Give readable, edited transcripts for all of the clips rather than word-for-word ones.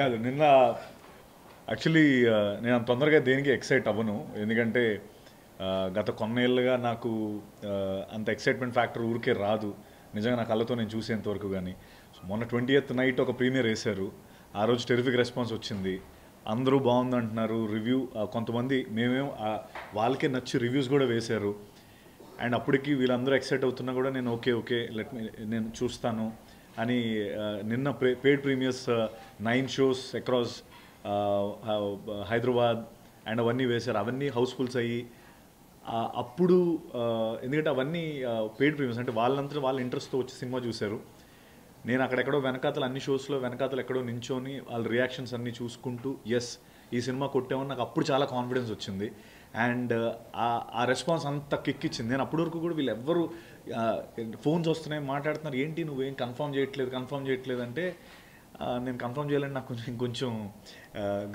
కాదు నిన్న యాక్చువల్లీ నేను అంత తొందరగా దేనికి ఎక్సైట్ అవ్వను. ఎందుకంటే గత కొన్నేళ్ళుగా నాకు అంత ఎక్సైట్మెంట్ ఫ్యాక్టర్ ఊరికే రాదు నిజంగా నా కళ్ళతో నేను చూసేంతవరకు. కానీ మొన్న 20th నైట్ ఒక ప్రీమియర్ వేశారు. ఆ రోజు టెరిఫిక్ రెస్పాన్స్ వచ్చింది, అందరూ బాగుంది అంటున్నారు. రివ్యూ కొంతమంది మేమేం వాళ్ళకే నచ్చి రివ్యూస్ కూడా వేశారు. అండ్ అప్పటికి వీళ్ళందరూ ఎక్సైట్ అవుతున్నా కూడా నేను ఓకే నేను చూస్తాను అని నిన్న paid premieres 9 shows across Hyderabad and అవన్నీ వేశారు. అవన్నీ హౌస్ఫుల్స్ అయ్యి అప్పుడు ఎందుకంటే అవన్నీ పెయిడ్ ప్రీమియర్స్ అంటే వాళ్ళంతా వాళ్ళ ఇంట్రెస్ట్తో వచ్చి సినిమా చూశారు. నేను అక్కడెక్కడో వెనకాతలు అన్ని షోస్లో వెనకాతలు ఎక్కడో నించొని వాళ్ళ రియాక్షన్స్ అన్నీ చూసుకుంటూ ఎస్ ఈ సినిమా కొట్టామని నాకు అప్పుడు చాలా కాన్ఫిడెన్స్ వచ్చింది. అండ్ ఆ రెస్పాన్స్ అంత కిక్కిచ్చింది. నేను అప్పటి వరకు కూడా వీళ్ళు ఎవ్వరు ఫోన్స్ వస్తున్నాయి మాట్లాడుతున్నారు, ఏంటి నువ్వేం కన్ఫర్మ్ చేయట్లేదు అంటే నేను కన్ఫర్మ్ చేయాలని నాకు ఇంకొంచెం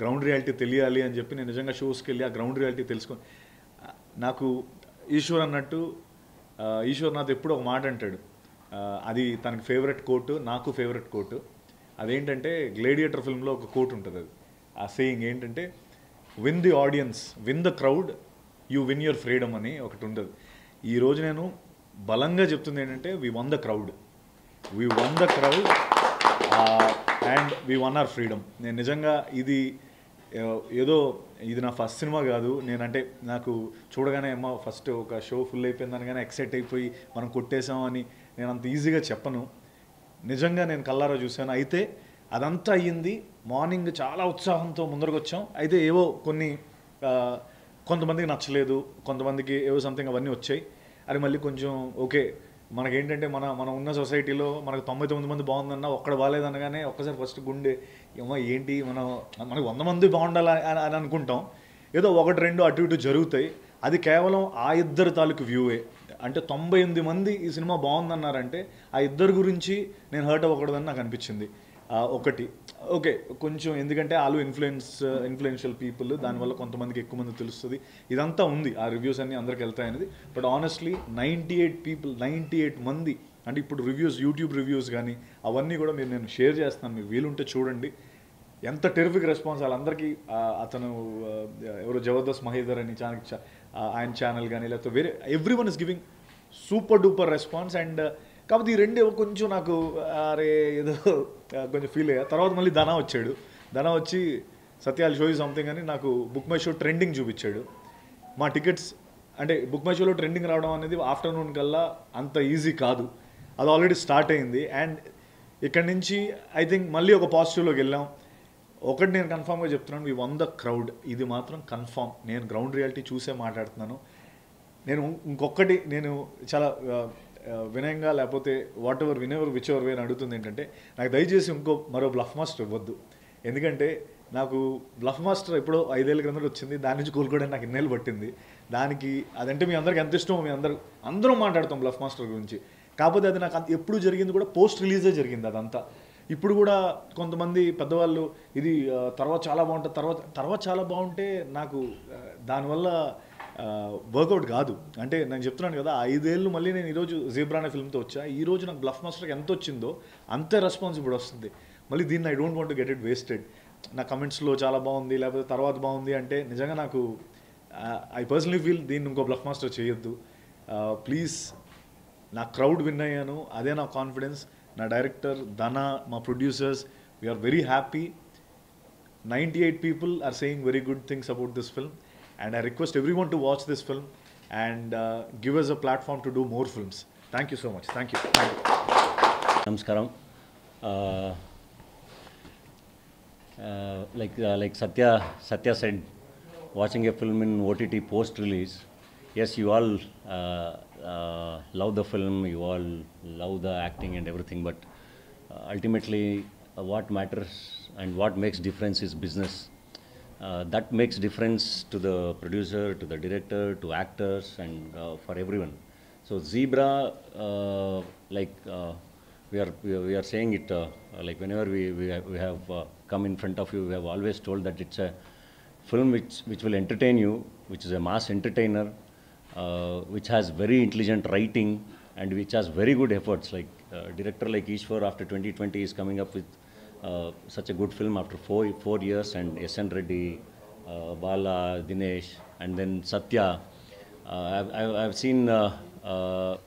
గ్రౌండ్ రియాలిటీ తెలియాలి అని చెప్పి నేను నిజంగా షోస్కి వెళ్ళి ఆ గ్రౌండ్ రియాలిటీ తెలుసుకొని నాకు ఈశ్వర్ అన్నట్టు ఈశ్వర్ నాతో ఎప్పుడు ఒక మాట అంటాడు, అది తనకి ఫేవరెట్ కోట్, నాకు ఫేవరెట్ కోట్. అదేంటంటే గ్లేడియేటర్ ఫిల్మ్లో ఒక కోట్ ఉంటుంది. అది ఆ సేయింగ్ ఏంటంటే win the audience, win the crowd, you win your freedom అని ఒకటి ఉంటుంది. ఈరోజు నేను బలంగా చెప్తుంది ఏంటంటే we one the crowd and we one our freedom. నేను నిజంగా ఇది నా ఫస్ట్ సినిమా కాదు. నేనంటే నాకు చూడగానే అమ్మ ఫస్ట్ ఒక షో ఫుల్ అయిపోయిందని కానీ ఎక్సైట్ అయిపోయి మనం కొట్టేసామని నేను అంత ఈజీగా చెప్పను. నిజంగా నేను కల్లారా చూశాను. అయితే అదంతా అయ్యింది. మార్నింగ్ చాలా ఉత్సాహంతో ముందరకు వచ్చాం. అయితే ఏవో కొంతమందికి నచ్చలేదు, కొంతమందికి ఏవో సంథింగ్ అవన్నీ వచ్చాయి. అది మళ్ళీ కొంచెం ఓకే మనకేంటంటే మనం ఉన్న సొసైటీలో మనకు 99 మంది బాగుందన్నా ఒక్కడ బాగాలేదనగానే ఒక్కసారి ఫస్ట్ గుండె ఏమో ఏంటి మనకు 100 మంది బాగుండాలి అని అనుకుంటాం. ఏదో 1-2 అటు ఇటు జరుగుతాయి. అది కేవలం ఆ ఇద్దరు తాలూకు వ్యూవే. అంటే 98 మంది ఈ సినిమా బాగుందన్నారంటే ఆ ఇద్దరు గురించి నేను హర్ట్ అవ్వకూడదని నాకు అనిపించింది. ఒకటి ఓకే కొంచెం ఎందుకంటే వాళ్ళు ఇన్ఫ్లుయెన్షియల్ పీపుల్, దానివల్ల కొంతమందికి ఎక్కువ మంది తెలుస్తుంది, ఇదంతా ఉంది. ఆ రివ్యూస్ అన్నీ అందరికి వెళ్తాయనేది. బట్ ఆనెస్ట్లీ 98 మంది అంటే ఇప్పుడు రివ్యూస్, యూట్యూబ్ రివ్యూస్ కానీ అవన్నీ కూడా నేను షేర్ చేస్తాను, మీకు వీలుంటే చూడండి. ఎంత టెరిఫిక్ రెస్పాన్స్ వాళ్ళందరికీ. అతను ఎవరో జబర్దస్త్ మహేందర్ అని ఆయన ఛానల్ కానీ లేకపోతే వేరే everyone is giving super duper response. And కాబట్టి ఈ రెండే కొంచెం నాకు అరే ఏదో కొంచెం ఫీల్ అయ్యా. తర్వాత మళ్ళీ ధనా వచ్చి సత్యాలు షో సంథింగ్ అని నాకు బుక్ మై షో ట్రెండింగ్ చూపించాడు. మా టికెట్స్ అంటే బుక్ మై షోలో ట్రెండింగ్ రావడం అనేది ఆఫ్టర్నూన్ కల్లా అంత ఈజీ కాదు, అది ఆల్రెడీ స్టార్ట్ అయింది. అండ్ ఇక్కడి నుంచి ఐ థింక్ మళ్ళీ ఒక పాజిటివ్లోకి వెళ్ళాం. ఒకటి నేను కన్ఫామ్గా చెప్తున్నాను, వీ వన్ ద క్రౌడ్. ఇది మాత్రం కన్ఫామ్. నేను గ్రౌండ్ రియాలిటీ చూసే మాట్లాడుతున్నాను. ఇంకొకటి నేను చాలా వినయంగా లేకపోతే విచ్ ఎవర్ వే అని అడుగుతుంది ఏంటంటే నాకు దయచేసి మరో బ్లఫ్ మాస్టర్ ఇవ్వద్దు. ఎందుకంటే నాకు బ్లఫ్ మాస్టర్ ఎప్పుడో 5 ఏళ్ళ క్రిందట వచ్చింది, దాని నుంచి కోలుకోవడానికి నాకు ఇన్నేళ్ళు పట్టింది. దానికి అదంటే మీ అందరికి ఎంత ఇష్టమో, అందరం మాట్లాడతాం బ్లఫ్ మాస్టర్ గురించి. కాకపోతే అది నాకు ఎప్పుడు జరిగింది కూడా పోస్ట్ రిలీజే జరిగింది అదంతా. ఇప్పుడు కూడా కొంతమంది పెద్దవాళ్ళు ఇది తర్వాత చాలా బాగుంటుంది, తర్వాత చాలా బాగుంటే నాకు దానివల్ల వర్కౌట్ కాదు. అంటే నేను చెప్తున్నాను కదా, 5 ఏళ్ళు మళ్ళీ నేను ఈరోజు జీబ్రా అనే ఫిల్మ్తో వచ్చా. ఈరోజు నాకు బ్లఫ్ మాస్టర్కి ఎంత వచ్చిందో అంతే రెస్పాన్స్ ఇప్పుడు వస్తుంది. మళ్ళీ దీన్ని I don't want to get it wasted. నా కమెంట్స్లో చాలా బాగుంది లేకపోతే తర్వాత బాగుంది అంటే నిజంగా నాకు ఐ పర్సనలీ ఫీల్ దీన్ని ఇంకో బ్లఫ్ మాస్టర్ చేయొద్దు ప్లీజ్. నా క్రౌడ్ విన్ అయ్యాను, అదే నా కాన్ఫిడెన్స్. నా డైరెక్టర్ ధనా, మా producers, we are very happy. 98 people are saying very good things about this film. And I request everyone to watch this film and give us a platform to do more films. Thank you so much. Thank you. Namaskaram. Like Satya said, watching a film in OTT post-release, yes, you all love the film, you all love the acting and everything, but ultimately what matters and what makes difference is business. That makes difference to the producer, to the director, to actors, and for everyone. So Zebra, we are saying it like whenever we have come in front of you, we have always told that it's a film which will entertain you, which is a mass entertainer, which has very intelligent writing and which has very good efforts. Like director like Ishwar after 2020 is coming up with such a good film after four years, and SN Reddy, Bala, Dinesh, and then Satya. I've seen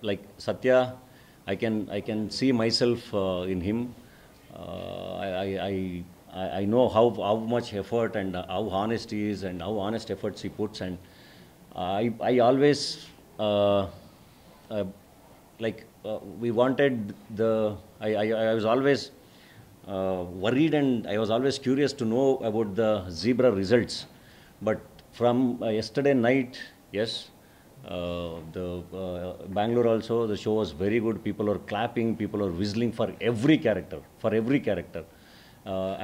like Satya. I can see myself in him. I know how much effort and how honest he is and how honest efforts he puts, and I always we wanted I was always worried, and I was always curious to know about the Zebra results. But from yesterday night, yes, the Bangalore also, the show was very good. People are clapping, people are whistling for every character,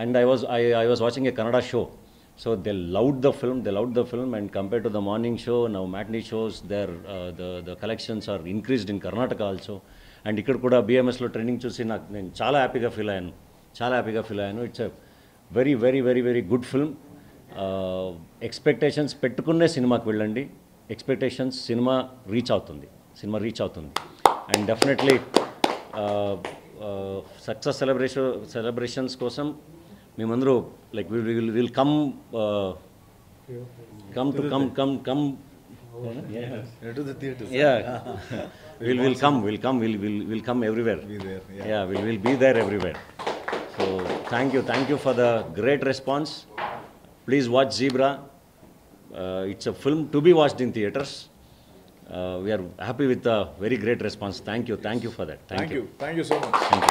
and I was watching a Kannada show, so they loved the film, and compared to the morning show, now matinee shows, the collections are increased in Karnataka also, and ఇక్కడ కూడా BMS లో trending చూసి నేను చాలా హ్యాపీగా feel అయ్యాను. It's a very very very very good film. Expectations పెట్టుకునే సినిమాకి వెళ్ళండి. ఎక్స్పెక్టేషన్స్ సినిమా రీచ్ అవుతుంది, అండ్ డెఫినెట్లీ సక్సెస్ సెలబ్రేషన్స్ కోసం మేమందరూ like will come To the theatre. Yeah, we'll come everywhere. Be there, yeah. Yeah, we'll be there everywhere. So thank you for the great response. Please watch Zebra. It's a film to be watched in theaters. We are happy with the very great response. Thank you for that. Thank you so much. Thank you.